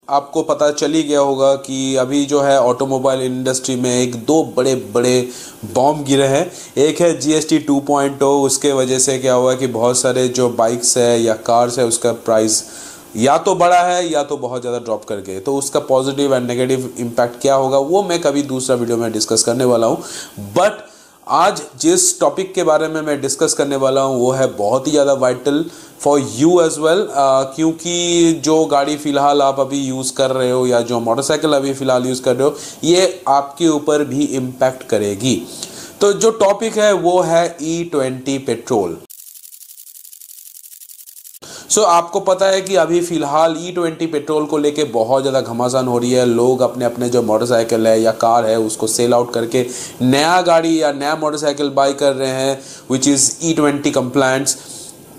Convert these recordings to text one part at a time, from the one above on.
आपको पता चल ही गया होगा कि अभी जो है ऑटोमोबाइल इंडस्ट्री में एक दो बड़े बड़े बॉम्ब गिरे हैं। एक है जीएसटी 2.0, उसके वजह से क्या हुआ कि बहुत सारे जो बाइक्स है या कार्स है उसका प्राइस या तो बड़ा है या तो बहुत ज़्यादा ड्रॉप कर गए। तो उसका पॉजिटिव एंड नेगेटिव इम्पैक्ट क्या होगा वो मैं कभी दूसरा वीडियो में डिस्कस करने वाला हूँ। बट आज जिस टॉपिक के बारे में मैं डिस्कस करने वाला हूँ वो है बहुत ही ज़्यादा vital for you as well, क्योंकि जो गाड़ी फ़िलहाल आप अभी यूज़ कर रहे हो या जो मोटरसाइकिल अभी फ़िलहाल यूज़ कर रहे हो ये आपके ऊपर भी इम्पैक्ट करेगी। तो जो टॉपिक है वो है E20 पेट्रोल। आपको पता है कि अभी फ़िलहाल E20 पेट्रोल को लेके बहुत ज़्यादा घमासान हो रही है। लोग अपने अपने जो मोटरसाइकिल है या कार है उसको सेल आउट करके नया गाड़ी या नया मोटरसाइकिल बाई कर रहे हैं विच इज़ E20 कंप्लायंट्स।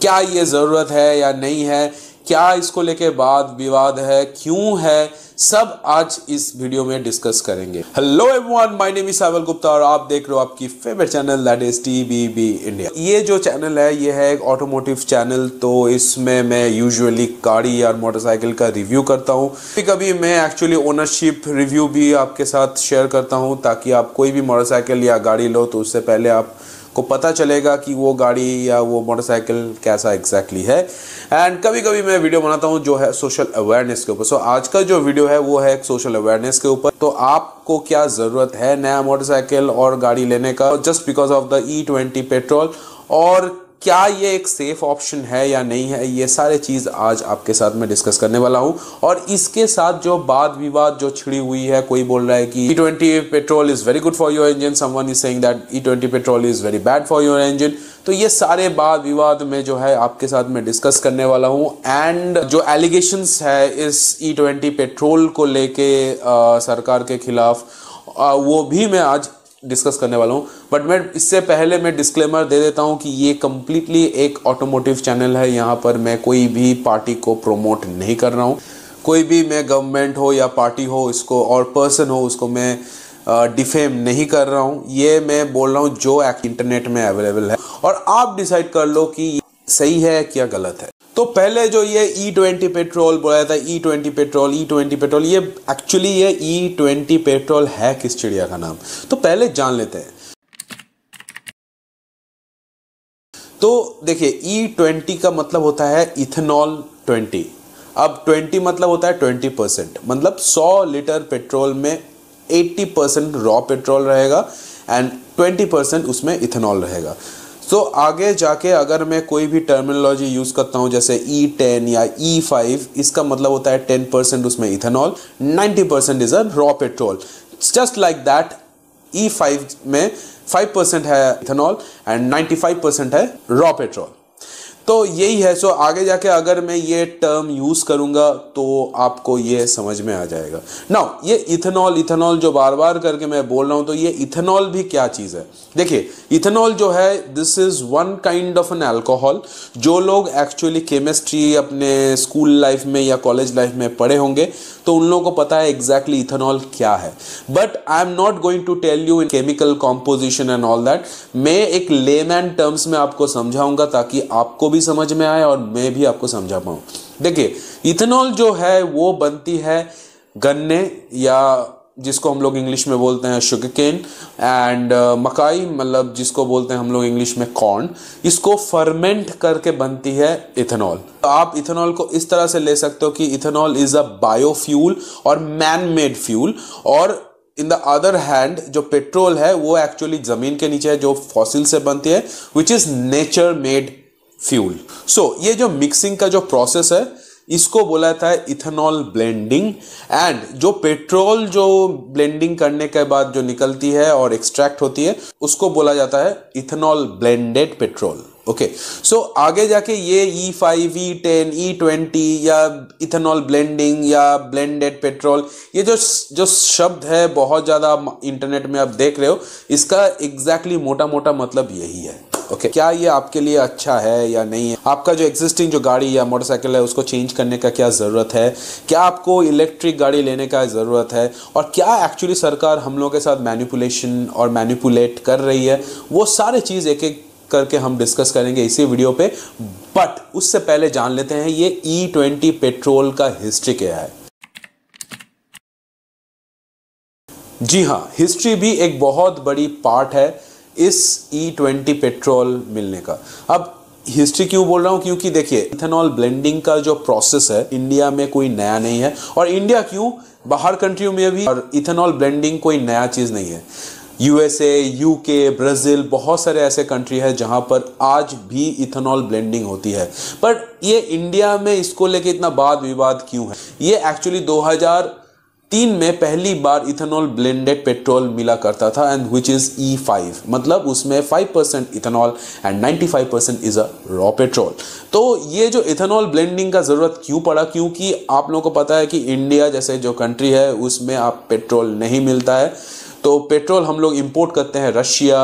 क्या ये ज़रूरत है या नहीं है, क्या इसको लेके वाद विवाद है, क्यों है, सब आज इस वीडियो में डिस्कस करेंगे। Hello everyone, my name is Saval Gupta और आप देख रहे हो आपकी favourite channel that is TBB India. ये जो चैनल है ये है एक ऑटोमोटिव चैनल, तो इसमें मैं यूजुअली गाड़ी या मोटरसाइकिल का रिव्यू करता हूँ। कभी मैं एक्चुअली ओनरशिप रिव्यू भी आपके साथ शेयर करता हूँ ताकि आप कोई भी मोटरसाइकिल या गाड़ी लो तो उससे पहले आपको पता चलेगा कि वो गाड़ी या वो मोटरसाइकिल कैसा एग्जैक्टली है। एंड कभी कभी मैं वीडियो बनाता हूँ जो है सोशल अवेयरनेस के ऊपर। आज का जो वीडियो है वो है एक सोशल अवेयरनेस के ऊपर। तो आपको क्या ज़रूरत है नया मोटरसाइकिल और गाड़ी लेने का just because of the E20 petrol, और क्या ये एक सेफ ऑप्शन है या नहीं है, ये सारे चीज़ आज आपके साथ मैं डिस्कस करने वाला हूँ। और इसके साथ जो वाद विवाद जो छिड़ी हुई है, कोई बोल रहा है कि E20 petrol is very good for your engine, someone is saying that E20 petrol is very bad for your engine. तो ये सारे वाद विवाद में जो है आपके साथ मैं डिस्कस करने वाला हूँ। एंड जो एलिगेशंस है इस E20 पेट्रोल को लेके सरकार के खिलाफ वो भी मैं आज डिस्कस करने वाला हूँ। बट मैं इससे पहले मैं डिस्क्लेमर दे देता हूँ कि ये कम्प्लीटली एक ऑटोमोटिव चैनल है। यहाँ पर मैं कोई भी पार्टी को प्रोमोट नहीं कर रहा हूँ। कोई भी मैं गवर्नमेंट हो या पार्टी हो इसको और पर्सन हो उसको मैं डिफेम नहीं कर रहा हूँ। ये मैं बोल रहा हूँ जो इंटरनेट में अवेलेबल है और आप डिसाइड कर लो कि सही है क्या गलत है। तो पहले जो ये E20 पेट्रोल बोला था, E20 पेट्रोल, ये एक्चुअली ये E20 पेट्रोल है किस चिड़िया का नाम, तो पहले जान लेते हैं। तो देखिए E20 का मतलब होता है इथेनॉल 20। अब 20 मतलब होता है 20%, मतलब 100 लीटर पेट्रोल में 80% रॉ पेट्रोल रहेगा एंड 20% उसमें इथेनॉल रहेगा। तो आगे जाके अगर मैं कोई भी टर्मिनोलॉजी यूज़ करता हूँ जैसे E10 या E5, इसका मतलब होता है 10% उसमें ethanol, 90% is a raw petrol. Just like that E5 में 5% है इथेनॉल एंड 95% है रॉ पेट्रोल। तो यही है। सो आगे जाके अगर मैं ये टर्म यूज़ करूँगा तो आपको ये समझ में आ जाएगा। नाउ ये इथेनॉल जो बार बार करके मैं बोल रहा हूँ, तो ये इथेनॉल भी क्या चीज़ है। देखिए इथेनॉल जो है this is one kind of an alcohol. जो लोग एक्चुअली केमिस्ट्री अपने स्कूल लाइफ में या कॉलेज लाइफ में पढ़े होंगे तो उन लोगों को पता है एग्जैक्टली इथेनॉल क्या है। But I am not going to tell you in chemical composition and all that. मैं एक लेमैन टर्म्स में आपको समझाऊंगा ताकि आपको भी समझ में आए और मैं भी आपको समझा पाऊँ। देखिए इथेनॉल जो है वो बनती है गन्ने या जिसको हम लोग इंग्लिश में बोलते हैं शुगर केन एंड मकाई, मतलब जिसको बोलते हैं हम लोग इंग्लिश में कॉर्न, इसको फर्मेंट करके बनती है इथेनॉल। आप इथेनॉल को इस तरह से ले सकते हो कि इथेनॉल इज अ बायोफ्यूल और मैन मेड फ्यूल, और इन द अदर हैंड जो पेट्रोल है वो एक्चुअली जमीन के नीचे है जो फॉसिल से बनती है which is nature made fuel. So ये जो मिक्सिंग का जो प्रोसेस है इसको बोला जाता है इथेनॉल ब्लेंडिंग। एंड जो पेट्रोल जो ब्लेंडिंग करने के बाद जो निकलती है और एक्सट्रैक्ट होती है उसको बोला जाता है इथेनॉल ब्लेंडेड पेट्रोल। ओके, सो आगे जाके ये E5, E10, E20 या इथेनॉल ब्लेंडिंग या ब्लेंडेड पेट्रोल, ये जो शब्द है बहुत ज़्यादा इंटरनेट में आप देख रहे हो, इसका एग्जैक्टली मोटा मोटा मतलब यही है। ओके, क्या ये आपके लिए अच्छा है या नहीं है, आपका जो एग्जिस्टिंग जो गाड़ी या मोटरसाइकिल है उसको चेंज करने का क्या ज़रूरत है, क्या आपको इलेक्ट्रिक गाड़ी लेने का ज़रूरत है, और क्या एक्चुअली सरकार हम लोगों के साथ मैनिपुलेशन और मैनिपुलेट कर रही है, वो सारे चीज़ एक एक करके हम डिस्कस करेंगे इसी वीडियो पे। बट उससे पहले जान लेते हैं ये E20 पेट्रोल का हिस्ट्री क्या है। जी हाँ, हिस्ट्री भी एक बहुत बड़ी पार्ट है इस E20 पेट्रोल मिलने का। अब हिस्ट्री क्यों बोल रहा हूं, क्योंकि देखिए इथेनॉल ब्लेंडिंग का जो प्रोसेस है इंडिया में कोई नया नहीं है, और इंडिया क्यों, बाहर कंट्रियों में भी और इथेनॉल ब्लेंडिंग कोई नया चीज नहीं है। यूएसए, यूके, ब्राजील, बहुत सारे ऐसे कंट्री है जहां पर आज भी इथेनॉल ब्लेंडिंग होती है। पर ये इंडिया में इसको लेके इतना वाद विवाद क्यों है? ये एक्चुअली 2003 में पहली बार इथेनॉल ब्लेंडेड पेट्रोल मिला करता था, एंड विच इज E5, मतलब उसमें 5% ethanol and 95% is a raw petrol. तो ये जो इथेनॉल ब्लेंडिंग का जरूरत क्यों पड़ा, क्योंकि आप लोगों को पता है कि इंडिया जैसे जो कंट्री है उसमें आप पेट्रोल नहीं मिलता है, तो पेट्रोल हम लोग इंपोर्ट करते हैं रशिया,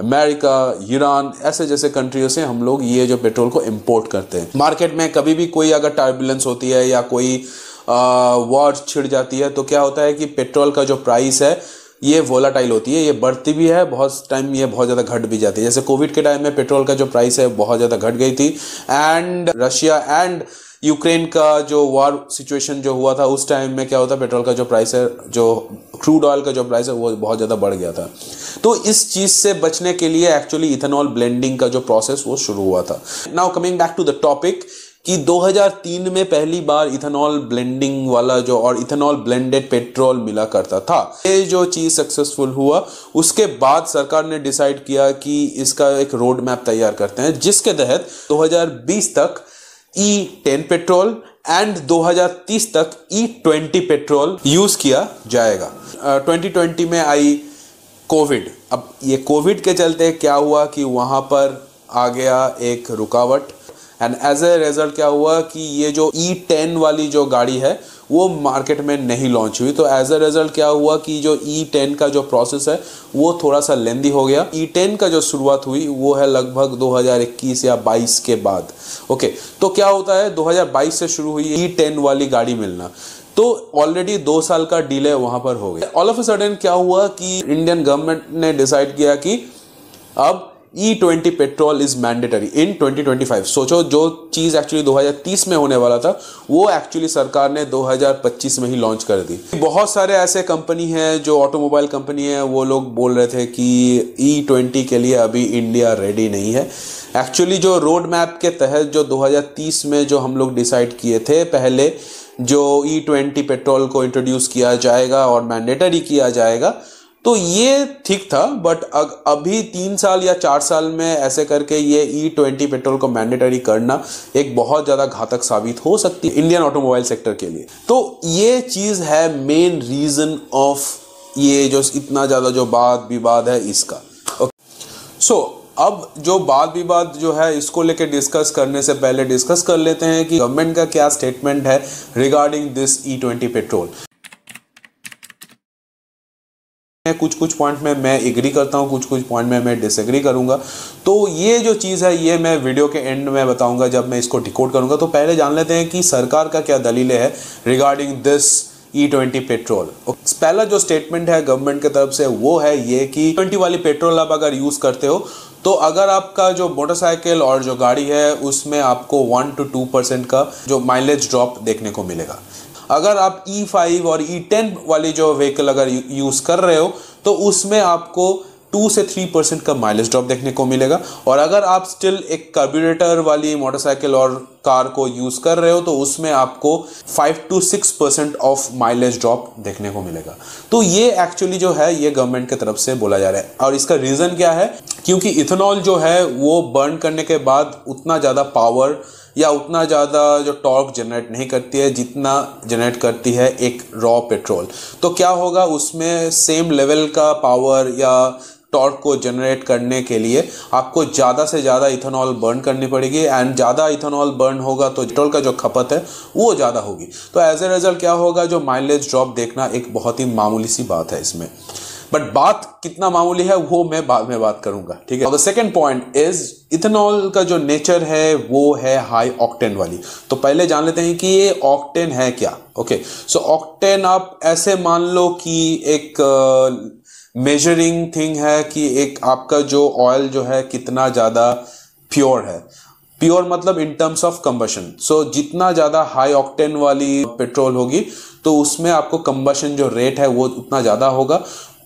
अमेरिका, ईरान, ऐसे जैसे कंट्रियों से हम लोग ये जो पेट्रोल को इंपोर्ट करते हैं। मार्केट में कभी भी कोई अगर टर्बुलेंस होती है या कोई वॉर छिड़ जाती है तो क्या होता है कि पेट्रोल का जो प्राइस है ये वोलाटाइल होती है, ये बढ़ती भी है, बहुत टाइम ये बहुत ज़्यादा घट भी जाती है। जैसे कोविड के टाइम में पेट्रोल का जो प्राइस है बहुत ज़्यादा घट गई थी, एंड रशिया एंड यूक्रेन का जो वॉर सिचुएशन जो हुआ था उस टाइम में क्या होता है, पेट्रोल का जो प्राइस है, जो क्रूड ऑयल का जो प्राइस है वो बहुत ज़्यादा बढ़ गया था। तो इस चीज़ से बचने के लिए एक्चुअली इथेनॉल ब्लेंडिंग का जो प्रोसेस वो शुरू हुआ था। Now coming back to the topic कि 2003 में पहली बार इथेनॉल ब्लेंडिंग वाला जो और इथेनॉल ब्लेंडेड पेट्रोल मिला करता था, ये जो चीज़ सक्सेसफुल हुआ उसके बाद सरकार ने डिसाइड किया कि इसका एक रोड मैप तैयार करते हैं, जिसके तहत 2020 तक E10 पेट्रोल एंड 2030 तक E20 पेट्रोल यूज किया जाएगा। 2020 में आई कोविड। अब ये कोविड के चलते क्या हुआ कि वहां पर आ गया एक रुकावट, एंड एज ए रिजल्ट क्या हुआ कि ये जो E10 वाली जो गाड़ी है वो मार्केट में नहीं लॉन्च हुई। तो एज ए रिजल्ट क्या हुआ कि जो E10 का जो प्रोसेस है वो थोड़ा सा लेंदी हो गया। E10 का जो शुरुआत हुई वो है लगभग 2021 या 22 के बाद। ओके, तो क्या होता है 2022 से शुरू हुई E10 वाली गाड़ी मिलना, तो ऑलरेडी 2 साल का डिले वहां पर हो गया। ऑल ऑफ अ सडन क्या हुआ कि इंडियन गवर्नमेंट ने डिसाइड किया कि अब E20 पेट्रोल इज मैंडेटरी इन 2025। सोचो, जो चीज एक्चुअली 2030 में होने वाला था वो एक्चुअली सरकार ने 2025 में ही लॉन्च कर दी। बहुत सारे ऐसे कंपनी हैं जो ऑटोमोबाइल कंपनी है, वो लोग बोल रहे थे कि E20 के लिए अभी इंडिया रेडी नहीं है। एक्चुअली जो रोड मैप के तहत जो 2030 में जो हम लोग डिसाइड किए थे, पहले जो E20 पेट्रोल को इंट्रोड्यूस किया जाएगा और मैंडेटरी किया जाएगा, तो ये ठीक था। बट अभी 3 साल या 4 साल में ऐसे करके ये E20 पेट्रोल को मैंडेटरी करना एक बहुत ज़्यादा घातक साबित हो सकती है इंडियन ऑटोमोबाइल सेक्टर के लिए। तो ये चीज़ है मेन रीज़न ऑफ ये जो इतना ज़्यादा जो वाद विवाद है इसका। सो अब जो वाद विवाद जो है इसको लेके डिस्कस करने से पहले डिस्कस कर लेते हैं कि गवर्नमेंट का क्या स्टेटमेंट है रिगार्डिंग दिस E20 पेट्रोल। कुछ पॉइंट में मैं एग्री करता हूं, कुछ पॉइंट में मैं डिसएग्री करूंगा। तो ये जो चीज़ है ये मैं वीडियो के एंड में बताऊंगा जब मैं इसको डिकोड करूंगा। तो पहले जान लेते हैं कि सरकार का क्या दलीलें है रिगार्डिंग दिस E20 पेट्रोल। पहला जो स्टेटमेंट है गवर्नमेंट की तरफ से वो है ये कि E20 वाली पेट्रोल आप अगर यूज़ करते हो तो अगर आपका जो मोटरसाइकिल और जो गाड़ी है उसमें आपको 1 to 2% का जो माइलेज ड्रॉप देखने को मिलेगा। अगर आप E5 और E10 वाली जो व्हीकल अगर यूज़ कर रहे हो तो उसमें आपको 2 से 3% का माइलेज ड्रॉप देखने को मिलेगा। और अगर आप स्टिल एक कार्बोरेटर वाली मोटरसाइकिल और कार को यूज़ कर रहे हो तो उसमें आपको 5 to 6% ऑफ माइलेज ड्रॉप देखने को मिलेगा। तो ये एक्चुअली जो है ये गवर्नमेंट की तरफ से बोला जा रहा है। और इसका रीज़न क्या है, क्योंकि इथेनॉल जो है वो बर्न करने के बाद उतना ज़्यादा पावर या उतना ज़्यादा जो टॉर्क जनरेट नहीं करती है जितना जनरेट करती है एक रॉ पेट्रोल। तो क्या होगा, उसमें सेम लेवल का पावर या टॉर्क को जनरेट करने के लिए आपको ज़्यादा से ज़्यादा इथेनॉल बर्न करनी पड़ेगी, एंड ज़्यादा इथेनॉल बर्न होगा तो पेट्रोल का जो खपत है वो ज़्यादा होगी। तो एज ए रिजल्ट क्या होगा, जो माइलेज ड्रॉप देखना एक बहुत ही मामूली सी बात है इसमें। बट बात कितना मामूली है वो मैं बाद में बात करूंगा, ठीक है। और the second point is ethanol का जो नेचर है वो है हाई ऑक्टेन वाली। तो पहले जान लेते हैं कि ये ऑक्टेन है क्या। ओके, सो ऑक्टेन आप ऐसे मान लो कि एक मेजरिंग थिंग है कि एक आपका जो ऑयल जो है कितना ज़्यादा प्योर है। प्योर मतलब इन टर्म्स ऑफ कंबशन। सो जितना ज़्यादा हाई ऑक्टेन वाली पेट्रोल होगी तो उसमें आपको कंबशन जो रेट है वो उतना ज़्यादा होगा।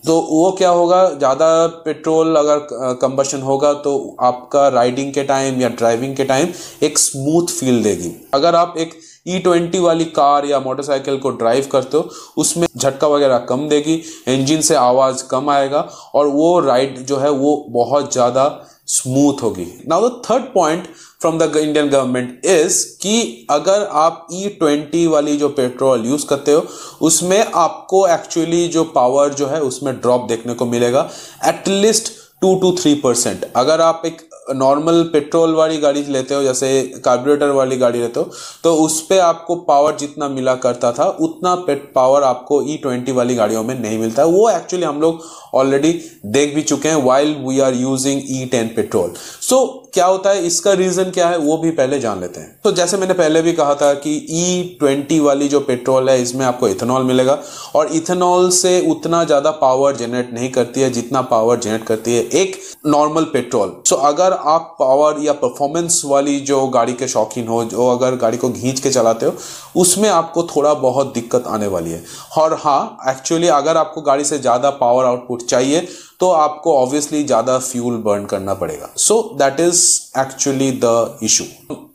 तो वो क्या होगा, ज़्यादा पेट्रोल अगर कंबशन होगा तो आपका राइडिंग के टाइम या ड्राइविंग के टाइम एक स्मूथ फील देगी। अगर आप एक E20 वाली कार या मोटरसाइकिल को ड्राइव करते हो उसमें झटका वगैरह कम देगी, इंजन से आवाज़ कम आएगा और वो राइड जो है वो बहुत ज़्यादा स्मूथ होगी। Now the third point from the Indian government is कि अगर आप E20 वाली जो पेट्रोल यूज करते हो उसमें आपको एक्चुअली जो पावर जो है उसमें ड्रॉप देखने को मिलेगा एटलीस्ट 2 to 3%। अगर आप एक नॉर्मल पेट्रोल वाली गाड़ी लेते हो, जैसे कार्बोरेटर वाली गाड़ी लेते हो, तो उस पे आपको पावर जितना मिला करता था उतना पावर आपको E20 वाली गाड़ियों में नहीं मिलता है। वो एक्चुअली हम लोग ऑलरेडी देख भी चुके हैं while we are using E10 petrol. So क्या होता है, इसका रीजन क्या है वो भी पहले जान लेते हैं। तो जैसे मैंने पहले भी कहा था कि E20 वाली जो पेट्रोल है इसमें आपको इथेनॉल मिलेगा और इथेनॉल से उतना ज्यादा पावर जनरेट नहीं करती है जितना पावर जनरेट करती है एक नॉर्मल पेट्रोल। सो अगर आप पावर या परफॉर्मेंस वाली जो गाड़ी के शौकीन हो, जो अगर गाड़ी को खींच के चलाते हो, उसमें आपको थोड़ा बहुत दिक्कत आने वाली है। और हाँ, एक्चुअली अगर आपको गाड़ी से ज्यादा पावर आउटपुट चाहिए तो आपको ऑब्वियसली ज्यादा फ्यूल बर्न करना पड़ेगा। सो that is actually the issue.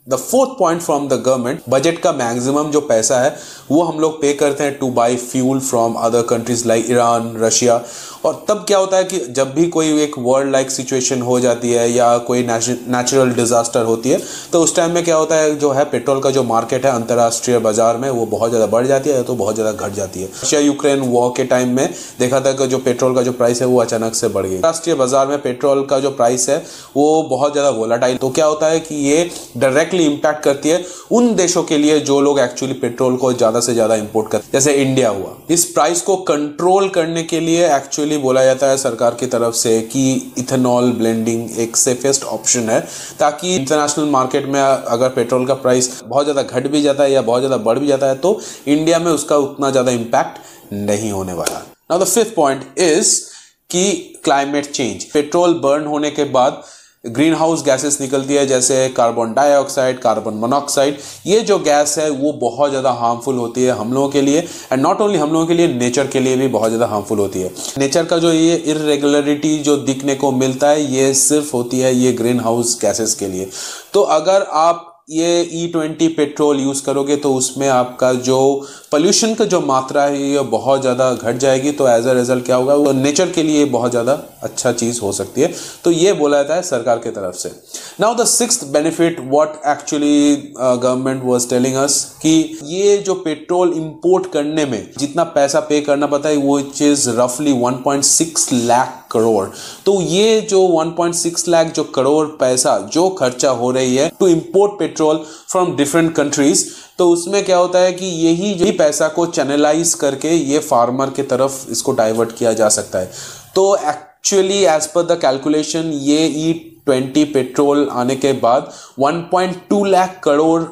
The fourth point from the government, budget का मैक्सिमम जो पैसा है वो हम लोग पे करते हैं two by fuel from other countries like Iran, Russia. और तब क्या होता है कि जब भी कोई एक वर्ल्ड लाइक सिचुएशन हो जाती है या कोई नेचुरल डिजास्टर होती है तो उस टाइम में क्या होता है, जो है पेट्रोल का जो मार्केट है अंतर्राष्ट्रीय बाजार में वो बहुत ज़्यादा बढ़ जाती है तो बहुत ज़्यादा घट जाती है। रशिया यूक्रेन वॉर के टाइम में देखा था कि जो पेट्रोल का जो प्राइस है वो अचानक से बढ़ गई। राष्ट्रीय बाजार में पेट्रोल का जो प्राइस है वो बहुत ज़्यादा वोलाटाइल, तो क्या होता है कि ये डायरेक्टली इंपैक्ट करती है उन देशों के लिए जो लोग एक्चुअली पेट्रोल को ज़्यादा से ज़्यादा इंपोर्ट करते हैं, जैसे इंडिया हुआ। इस प्राइस को कंट्रोल करने के लिए एक्चुअली बोला जाता है सरकार की तरफ से कि इथेनॉल ब्लेंडिंग एक सेफेस्ट ऑप्शन है, ताकि इंटरनेशनल मार्केट में अगर पेट्रोल का प्राइस बहुत ज़्यादा घट भी जाता है या बहुत ज़्यादा बढ़ भी जाता है तो इंडिया में उसका उतना ज़्यादा इंपैक्ट नहीं होने वाला। Now the fifth point is कि क्लाइमेट चेंज। पेट्रोल बर्न होने के बाद ग्रीन हाउस गैसेस निकलती है जैसे कार्बन डाइऑक्साइड, कार्बन मोनोऑक्साइड। ये जो गैस है वो बहुत ज़्यादा हार्मफुल होती है हम लोगों के लिए, एंड नॉट ओनली हम लोगों के लिए, नेचर के लिए भी बहुत ज़्यादा हार्मफुल होती है। नेचर का जो ये इरेगुलरिटी जो दिखने को मिलता है ये सिर्फ होती है ये ग्रीन हाउस गैसेस के लिए। तो अगर आप ये E20 पेट्रोल यूज़ करोगे तो उसमें आपका जो पोल्यूशन का जो मात्रा है ये बहुत ज़्यादा घट जाएगी। तो एज अ रिजल्ट क्या होगा, वो नेचर के लिए बहुत ज़्यादा अच्छा चीज़ हो सकती है। तो ये बोला जाता है सरकार की तरफ से। Now the sixth benefit what actually government was telling us कि ये जो पेट्रोल इंपोर्ट करने में जितना पैसा पे करना पड़ता है वो इज रफली 1.6 लाख करोड़। तो ये जो 1.6 लाख जो करोड़ पैसा जो खर्चा हो रही है to import petrol from different countries, तो उसमें क्या होता है कि यही पैसा को चैनलाइज करके ये फार्मर की तरफ इसको डाइवर्ट किया जा सकता है। तो actually as per the calculation ये E20 पेट्रोल आने के बाद 1.2 लाख करोड़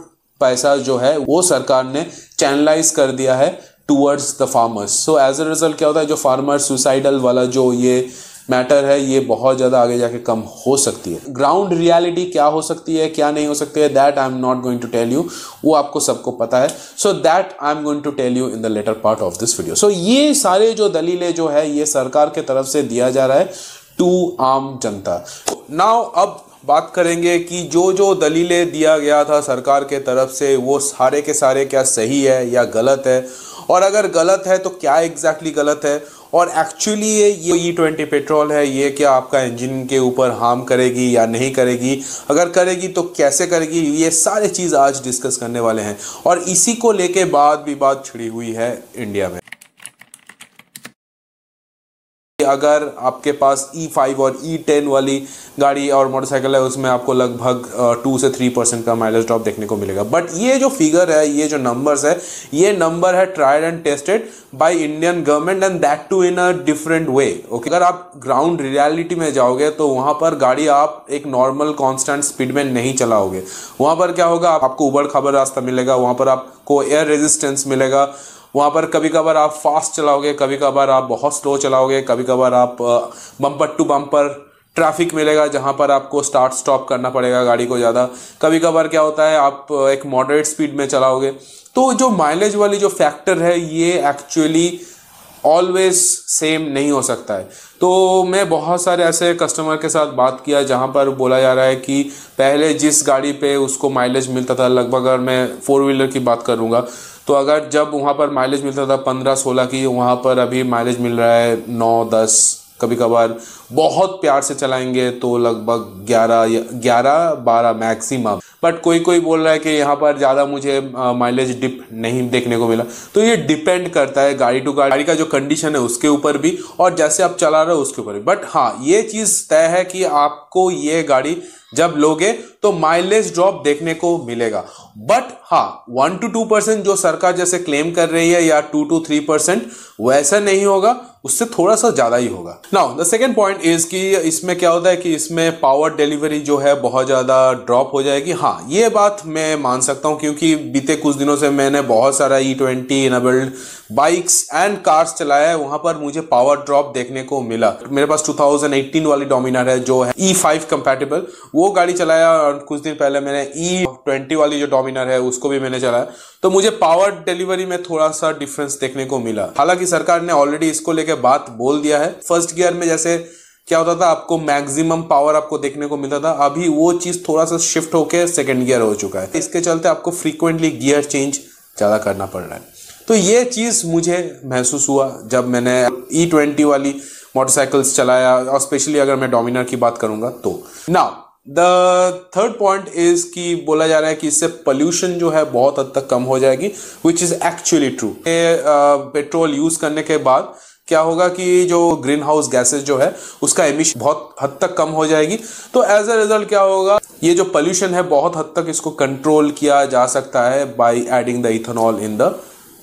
पैसा जो है वो सरकार ने चैनलाइज कर दिया है towards the farmers. So as a result क्या होता है, जो फार्मर सुसाइडल वाला जो ये मैटर है ये बहुत ज़्यादा आगे जाके कम हो सकती है। ग्राउंड रियलिटी क्या हो सकती है क्या नहीं हो सकती है that I am not going to tell you, वो आपको सबको पता है। So that I am going to tell you in the latter part of this video. So ये सारे जो दलीलें जो है ये सरकार के तरफ से दिया जा रहा है टू आम जनता। नाउ अब बात करेंगे कि जो दलीलें दिया गया था सरकार के तरफ से वो सारे के सारे क्या सही है या गलत है, और अगर गलत है तो क्या एग्जैक्टली गलत है, और एक्चुअली ये E20 पेट्रोल है ये क्या आपका इंजन के ऊपर हार्म करेगी या नहीं करेगी, अगर करेगी तो कैसे करेगी, ये सारे चीज़ आज डिस्कस करने वाले हैं। और इसी को लेके बात छिड़ी हुई है इंडिया में। अगर आपके पास E5 और E10 वाली गाड़ी और मोटरसाइकिल है उसमें आपको लगभग 2 से 3% का माइलेज ड्रॉप देखने को मिलेगा। बट ये जो फिगर है, ये जो नंबर्स है, ये नंबर है tried and tested by Indian government and that too in a different way. Okay, अगर आप ग्राउंड रियलिटी में जाओगे तो वहां पर गाड़ी आप एक नॉर्मल कांस्टेंट स्पीड में नहीं चलाओगे। वहां पर क्या होगा, आपको उबड़ खाबड़ रास्ता मिलेगा, वहां पर आपको एयर रेजिस्टेंस मिलेगा, वहाँ पर कभी कभार आप फास्ट चलाओगे, कभी कभार आप बहुत स्लो चलाओगे, कभी कभार आप बम्पर टू बम्पर ट्रैफिक मिलेगा जहां पर आपको स्टार्ट स्टॉप करना पड़ेगा गाड़ी को ज़्यादा। कभी कभार क्या होता है आप एक मॉडरेट स्पीड में चलाओगे, तो जो माइलेज वाली जो फैक्टर है ये एक्चुअली ऑलवेज सेम नहीं हो सकता है। तो मैं बहुत सारे ऐसे कस्टमर के साथ बात किया जहां पर बोला जा रहा है कि पहले जिस गाड़ी पे उसको माइलेज मिलता था, लगभग अगर मैं 4 व्हीलर की बात करूंगा तो अगर जब वहां पर माइलेज मिलता था 15-16 की, वहां पर अभी माइलेज मिल रहा है 9-10, कभी कभार बहुत प्यार से चलाएंगे तो लगभग 11-12 मैक्सिमम। बट कोई कोई बोल रहा है कि यहाँ पर ज़्यादा मुझे माइलेज डिप नहीं देखने को मिला। तो ये डिपेंड करता है गाड़ी टू गाड़ी का जो कंडीशन है उसके ऊपर भी, और जैसे आप चला रहे हो उसके ऊपर भी। बट हाँ, ये चीज़ तय है कि आपको ये गाड़ी जब लोगे तो माइलेज ड्रॉप देखने को मिलेगा। बट हाँ, 1-2% जो सरकार जैसे क्लेम कर रही है या 2-3% वैसा नहीं होगा, उससे थोड़ा सा ज्यादा ही होगा। Now the second point is कि इसमें क्या होता है कि इसमें पावर डिलीवरी जो है बहुत ज्यादा ड्रॉप हो जाएगी। हाँ, ये बात मैं मान सकता हूं क्योंकि बीते कुछ दिनों से मैंने बहुत सारा E20 enabled bikes and cars चलाया है, वहां पर मुझे पावर ड्रॉप देखने को मिला। मेरे पास 2018 वाली डोमिनार है जो है E5 कंपैटिबल, वो गाड़ी चलाया, और कुछ दिन पहले मैंने E20 वाली जो डोमिनार है उसको भी मैंने चलाया, तो मुझे पावर डिलीवरी में थोड़ा सा डिफरेंस देखने को मिला। हालांकि सरकार ने ऑलरेडी इसको लेके बात बोल दिया है। फर्स्ट गियर में जैसे क्या होता था, आपको मैक्सिमम पावर आपको देखने को मिलता था, अभी वो चीज थोड़ा सा शिफ्ट होके सेकंड गियर हो चुका है। इसके चलते आपको फ्रीक्वेंटली गियर चेंज ज्यादा करना पड़ रहा है। तो ये चीज मुझे महसूस हुआ जब मैंने E20 वाली मोटरसाइकिल्स चलाया, और स्पेशली अगर मैं डोमिनार की बात करूंगा तो। Now the third point is कि बोला जा रहा है कि इससे पोल्यूशन जो है बहुत हद तक कम हो जाएगी, which is actually true. Petrol use करने के बाद क्या होगा कि जो ग्रीन हाउस गैसेज जो है उसका एमिशन बहुत हद तक कम हो जाएगी। तो एज अ रिजल्ट क्या होगा, ये जो पोल्यूशन है बहुत हद तक इसको कंट्रोल किया जा सकता है by adding the ethanol in the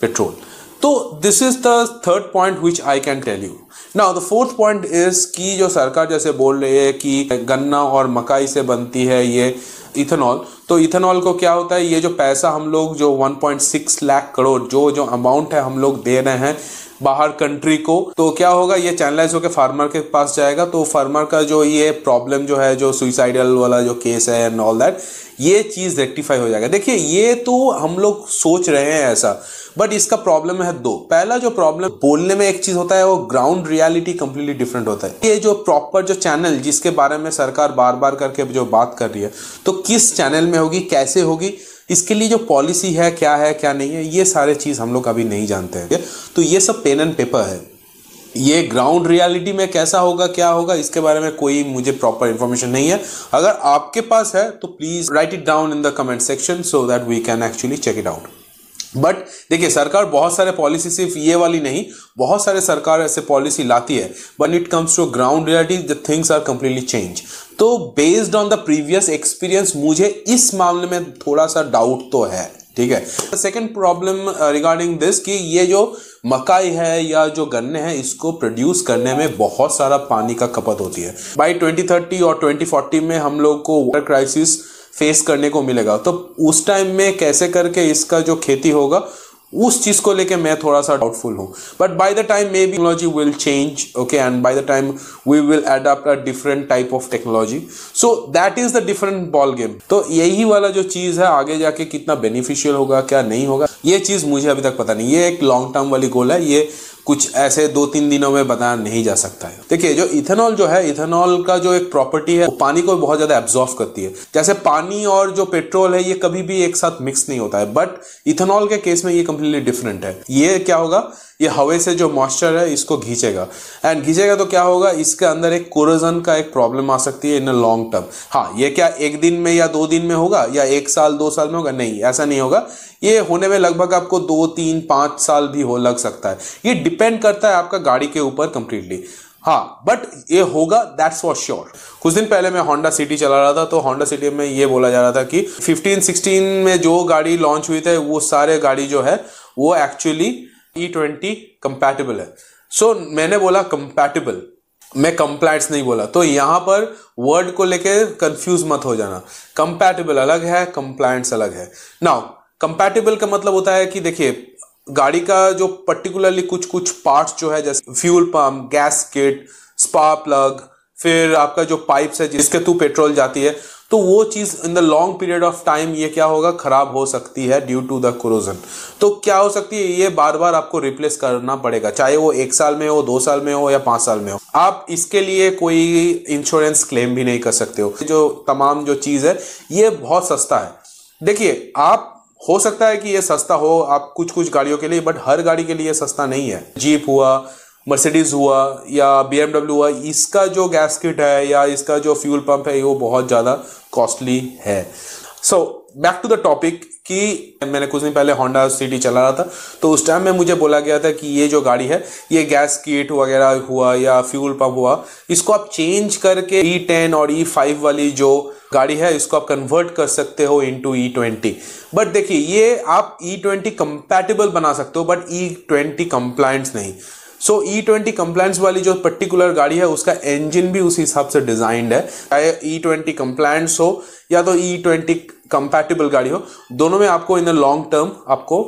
petrol. तो this is the third point which I can tell you. Now the fourth point is कि जो सरकार जैसे बोल रही है कि गन्ना और मकाई से बनती है ये इथेनॉल, तो इथेनॉल को क्या होता है, ये जो पैसा हम लोग जो 1.6 लाख करोड़ जो अमाउंट है हम लोग दे रहे हैं बाहर कंट्री को, तो क्या होगा, ये चैनलाइज होकर फार्मर के पास जाएगा। तो फार्मर का जो ये प्रॉब्लम जो है, जो सुइसाइडल वाला जो केस है एंड ऑल दैट, ये चीज रेक्टिफाई हो जाएगा। देखिए, ये तो हम लोग सोच रहे हैं ऐसा, बट इसका प्रॉब्लम है दो। पहला जो प्रॉब्लम, बोलने में एक चीज होता है, वो ग्राउंड रियलिटी कंप्लीटली डिफरेंट होता है। ये जो प्रॉपर जो चैनल जिसके बारे में सरकार बार बार करके जो बात कर रही है, तो किस चैनल में होगी, कैसे होगी, इसके लिए जो पॉलिसी है क्या नहीं है, ये सारे चीज हम लोग अभी नहीं जानते हैं। तो ये सब पेन एंड पेपर है। ये ग्राउंड रियलिटी में कैसा होगा, क्या होगा, इसके बारे में कोई मुझे प्रॉपर इंफॉर्मेशन नहीं है। अगर आपके पास है तो please write it down in the comment section so that we can actually check it out. But देखिए, सरकार बहुत सारे पॉलिसी, सिर्फ ये वाली नहीं, बहुत सारे सरकार ऐसे पॉलिसी लाती है, but it comes to ground reality the things are completely change. तो based on the previous experience मुझे इस मामले में थोड़ा सा डाउट तो है। ठीक है। सेकेंड प्रॉब्लम रिगार्डिंग दिस कि ये जो मकाई है या जो गन्ने हैं, इसको प्रोड्यूस करने में बहुत सारा पानी का खपत होती है। बाय 2030 और 2040 में हम लोग को वाटर क्राइसिस फेस करने को मिलेगा। तो उस टाइम में कैसे करके इसका जो खेती होगा, उस चीज को लेके मैं थोड़ा सा डाउटफुल हूं। But by the time may be technology will change, okay, and by the time we will adopt a different type of technology, so that is the different ball game. तो यही वाला जो चीज है, आगे जाके कितना बेनिफिशियल होगा क्या नहीं होगा, ये चीज मुझे अभी तक पता नहीं। ये एक लॉन्ग टर्म वाली गोल है, ये कुछ ऐसे 2-3 दिनों में बताया नहीं जा सकता है। देखिए, जो इथेनॉल जो है, इथेनॉल का जो एक प्रॉपर्टी है, वो पानी को बहुत ज्यादा एब्जॉर्ब करती है। जैसे पानी और जो पेट्रोल है, ये कभी भी एक साथ मिक्स नहीं होता है, बट इथेनॉल के केस में ये कंप्लीटली डिफरेंट है। ये क्या होगा, ये हवा से जो मॉइस्चर है इसको खींचेगा, एंड खींचेगा तो क्या होगा, इसके अंदर एक कोरोजन का एक प्रॉब्लम आ सकती है इन अ लॉन्ग टर्म। हाँ, ये क्या 1 दिन में या 2 दिन में होगा या 1 साल 2 साल में होगा, नहीं, ऐसा नहीं होगा। ये होने में लगभग आपको 2, 3, 5 साल भी हो लग सकता है। ये डिपेंड करता है आपका गाड़ी के ऊपर कंप्लीटली। हाँ, बट ये होगा, दैट्स फॉर श्योर। कुछ दिन पहले मैं होंडा सिटी चला रहा था, तो होंडा सिटी में ये बोला जा रहा था कि 15-16 में जो गाड़ी लॉन्च हुई थे, वो सारे गाड़ी जो है वो एक्चुअली E20 कंपैटिबल है। सो मैंने बोला कंपैटिबल, मैं कंप्लायंस नहीं बोला। तो यहां पर वर्ड को लेके कंफ्यूज मत हो जाना। कंपैटिबल अलग है, कंप्लायंस अलग है। नाउ कंपैटिबल का मतलब होता है कि देखिए, गाड़ी का जो पर्टिकुलरली कुछ पार्ट्स जो है, जैसे fuel pump, gas kit, spark plug, फिर आपका जो पाइप्स है जिसके थ्रू पेट्रोल जाती है, तो वो चीज इन the long period of time ये क्या होगा, खराब हो सकती है ड्यू टू द कोरोजन। तो क्या हो सकती है, ये बार बार आपको रिप्लेस करना पड़ेगा, चाहे वो 1 साल में हो, 2 साल में हो या 5 साल में हो। आप इसके लिए कोई इंश्योरेंस क्लेम भी नहीं कर सकते हो। जो तमाम जो चीज है ये बहुत सस्ता है। देखिए, आप हो सकता है कि ये सस्ता हो आप कुछ कुछ गाड़ियों के लिए, बट हर गाड़ी के लिए सस्ता नहीं है। जीप हुआ, मर्सिडीज हुआ या BMW हुआ, इसका जो गैस किट है या इसका जो फ्यूल पंप है वो बहुत ज़्यादा कॉस्टली है। So back to the topic कि मैंने कुछ दिन पहले होंडा सिटी चला रहा था, तो उस टाइम में मुझे बोला गया था कि ये जो गाड़ी है ये गैस किट वगैरह हुआ या फ्यूल पंप हुआ, इसको आप चेंज करके E10 और E5 वाली जो गाड़ी है इसको आप कन्वर्ट कर सकते हो इनटू E20। बट देखिए, ये आप E20 कंपैटिबल बना सकते हो बट E20 कंप्लायंस नहीं। सो E20 कंप्लायंस वाली जो पर्टिकुलर गाड़ी है उसका इंजन भी उस हिसाब से डिजाइंड है, चाहे E20 कंप्लायंस हो या तो E20 कंपैटिबल गाड़ी हो, दोनों में आपको इन द लॉन्ग टर्म आपको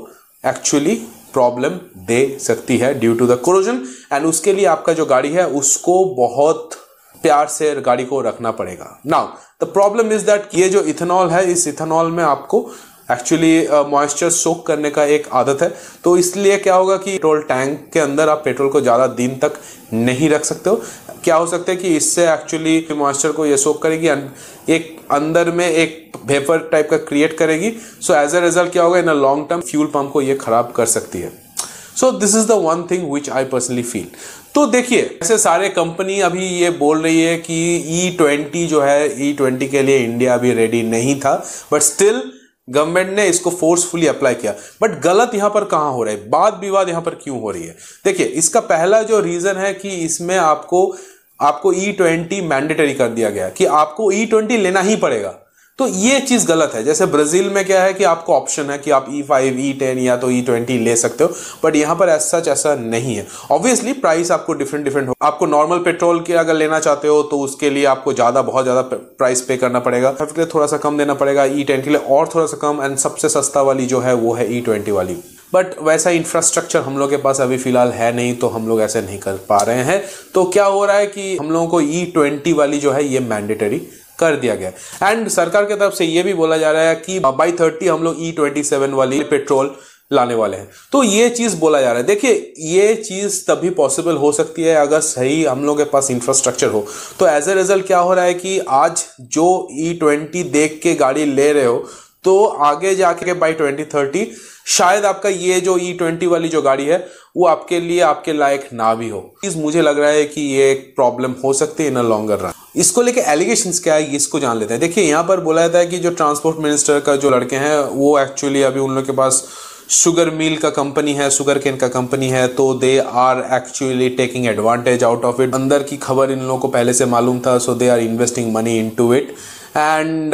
एक्चुअली प्रॉब्लम दे सकती है due to the corrosion. And उसके लिए आपका जो गाड़ी है उसको बहुत प्यार से गाड़ी को रखना पड़ेगा। Now the problem is that ये जो इथेनॉल है, इस इथेनॉल में आपको एक्चुअली मॉइस्चर सोक करने का एक आदत है, तो इसलिए क्या होगा कि पेट्रोल टैंक के अंदर आप पेट्रोल को ज़्यादा दिन तक नहीं रख सकते हो। क्या हो सकता है कि इससे एक्चुअली मॉइस्चर को ये सोक करेगी, एक अंदर में एक वेपर टाइप का क्रिएट करेगी। सो एज अ रिजल्ट क्या होगा, in a long term fuel pump को ये खराब कर सकती है। So this is the one thing which I personally feel. तो देखिए, ऐसे सारे कंपनी अभी ये बोल रही है कि E20 जो है, E20 के लिए इंडिया अभी रेडी नहीं था, बट स्टिल गवर्नमेंट ने इसको फोर्सफुली अप्लाई किया। बट गलत यहां पर कहां हो रहा है, वाद विवाद यहां पर क्यों हो रही है? देखिए, इसका पहला जो रीजन है कि इसमें आपको E20 मैंडेटरी कर दिया गया कि आपको E20 लेना ही पड़ेगा। तो ये चीज गलत है। जैसे ब्राजील में क्या है कि आपको ऑप्शन है कि आप E5, E10 या तो E20 ले सकते हो, बट यहां पर ऐसा नहीं है। ऑब्वियसली प्राइस आपको डिफरेंट हो। आपको नॉर्मल पेट्रोल के अगर लेना चाहते हो तो उसके लिए आपको बहुत ज्यादा प्राइस पे करना पड़ेगा, के लिए थोड़ा सा कम देना पड़ेगा, E10 के लिए और थोड़ा सा कम, एंड सबसे सस्ता वाली जो है वो है E20 वाली। बट वैसा इंफ्रास्ट्रक्चर हम लोग के पास अभी फिलहाल है नहीं, तो हम लोग ऐसे नहीं कर पा रहे हैं। तो क्या हो रहा है कि हम लोगों को E20 वाली जो है ये मैंडेटरी कर दिया गया। एंड सरकार की तरफ से ये भी बोला जा रहा है कि बाय 30 हम लोग E27 वाली पेट्रोल लाने वाले हैं। तो ये चीज बोला जा रहा है। देखिए, ये चीज तभी पॉसिबल हो सकती है अगर सही हम लोग के पास इंफ्रास्ट्रक्चर हो। तो एज ए रिजल्ट क्या हो रहा है कि आज जो E20 देख के गाड़ी ले रहे हो, तो आगे जाके बाय 2030 शायद आपका ये जो E20 वाली जो गाड़ी है वो आपके लिए आपके लायक ना भी हो। चीज मुझे लग रहा है कि ये एक प्रॉब्लम हो सकती है इन अ लॉन्गर रन। इसको लेके एलिगेशंस क्या है इसको जान लेते हैं। देखिए, यहाँ पर बोला जाता है कि जो ट्रांसपोर्ट मिनिस्टर का जो लड़के हैं वो एक्चुअली अभी उन लोग के पास शुगर मिल का कंपनी है, शुगर केन का कंपनी है, तो they are actually taking advantage out of it. अंदर की खबर इन लोगों को पहले से मालूम था, so they are investing money into it and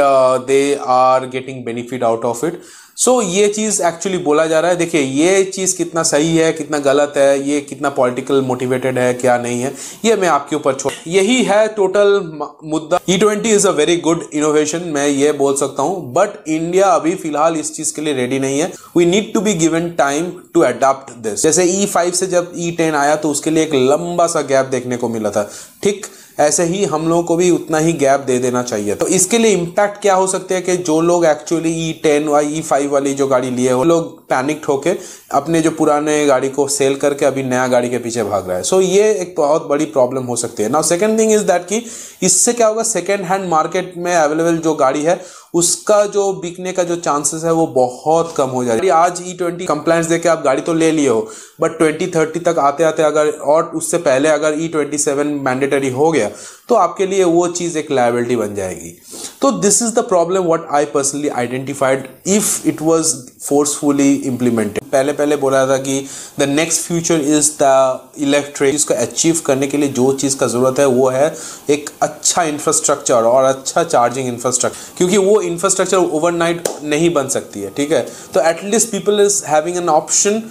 they are getting benefit out of it. So ये चीज एक्चुअली बोला जा रहा है। देखिए, ये चीज कितना सही है कितना गलत है, ये कितना पॉलिटिकल मोटिवेटेड है क्या नहीं है, ये मैं आपके ऊपर छोड़, यही है टोटल मुद्दा। E20 is a very good innovation, मैं ये बोल सकता हूं, बट इंडिया अभी फिलहाल इस चीज के लिए रेडी नहीं है। We need to be given time to adopt this. जैसे E5 से जब E10 आया तो उसके लिए एक लंबा सा गैप देखने को मिला था, ठीक ऐसे ही हम लोगों को भी उतना ही गैप दे देना चाहिए। तो इसके लिए इम्पैक्ट क्या हो सकते हैं कि जो लोग एक्चुअली E10 व E5 वाली जो गाड़ी लिए वो लोग पैनिक्ड होके अपने जो पुराने गाड़ी को सेल करके अभी नया गाड़ी के पीछे भाग रहा है। सो ये एक बहुत बड़ी प्रॉब्लम हो सकती है। Now second thing is that कि इससे क्या होगा, सेकंड हैंड मार्केट में अवेलेबल जो गाड़ी है उसका जो बिकने का जो चांसेस है वो बहुत कम हो जाएगा। आज E20 कंप्लायंस देके आप गाड़ी तो ले लिए हो, बट 2030 तक आते आते अगर और उससे पहले अगर E27 मैंडेटरी हो गया तो आपके लिए वो चीज एक लायबिलिटी बन जाएगी। तो this is the problem what I personally identified if it was forcefully implemented. पहले बोला था कि the next future is the electric. इसको अचीव करने के लिए जो चीज का जरूरत है वो है एक अच्छा इंफ्रास्ट्रक्चर और अच्छा चार्जिंग इंफ्रास्ट्रक्चर, क्योंकि वो इंफ्रास्ट्रक्चर ओवरनाइट नहीं बन सकती है, ठीक है। तो at least people is having an option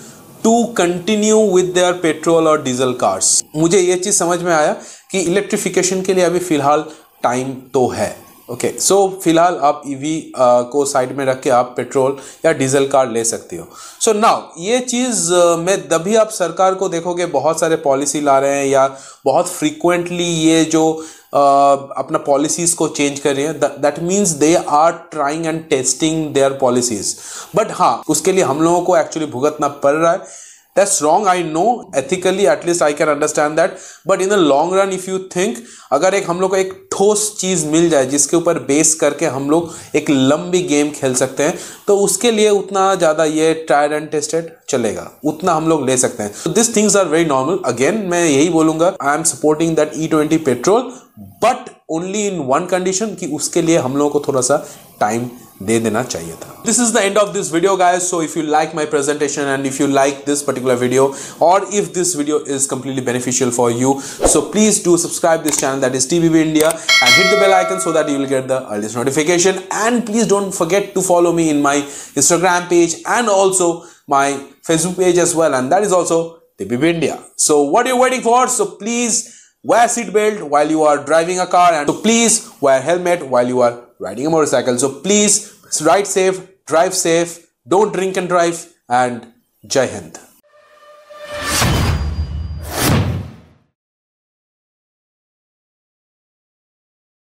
to continue with their petrol और डीजल कार्स। मुझे ये चीज समझ में आया कि इलेक्ट्रिफिकेशन के लिए अभी फिलहाल टाइम तो है, ओके सो फिलहाल आप ईवी को साइड में रख के आप पेट्रोल या डीजल कार ले सकते हो। सो नाउ ये चीज़ में तभी आप सरकार को देखोगे बहुत सारे पॉलिसी ला रहे हैं या बहुत फ्रीक्वेंटली ये जो अपना पॉलिसीज को चेंज कर रहे हैं, that means they are trying and testing their policies. But हाँ, उसके लिए हम लोगों को एक्चुअली भुगतना पड़ रहा है। That's wrong, I know. Ethically, at least I can understand that. But in the long run, if you think, अगर एक हम लोग को एक ठोस चीज मिल जाए जिसके ऊपर बेस करके हम लोग एक लंबी गेम खेल सकते हैं, तो उसके लिए उतना ज्यादा ये ट्राइड एंड टेस्टेड चलेगा, उतना हम लोग ले सकते हैं। So these things are very normal. Again, मैं यही बोलूंगा, I am supporting that E20 petrol, but only in one condition कि उसके लिए हम लोगों को थोड़ा सा टाइम दे देना चाहिए था। This is the end of this video guys. So if you like my presentation and if you like this particular video or if this video is completely beneficial for you, so please do subscribe this channel, that is TBB India, and hit the bell icon so that you will get the earliest notification. And please don't forget to follow me in my Instagram page and also my Facebook page as well, and that is also TBB India. So what are you waiting for? So please wear seatbelt while you are driving a car, and so please wear helmet while you are riding a motorcycle. So please ride safe, drive safe, don't drink and drive, and Jai Hind.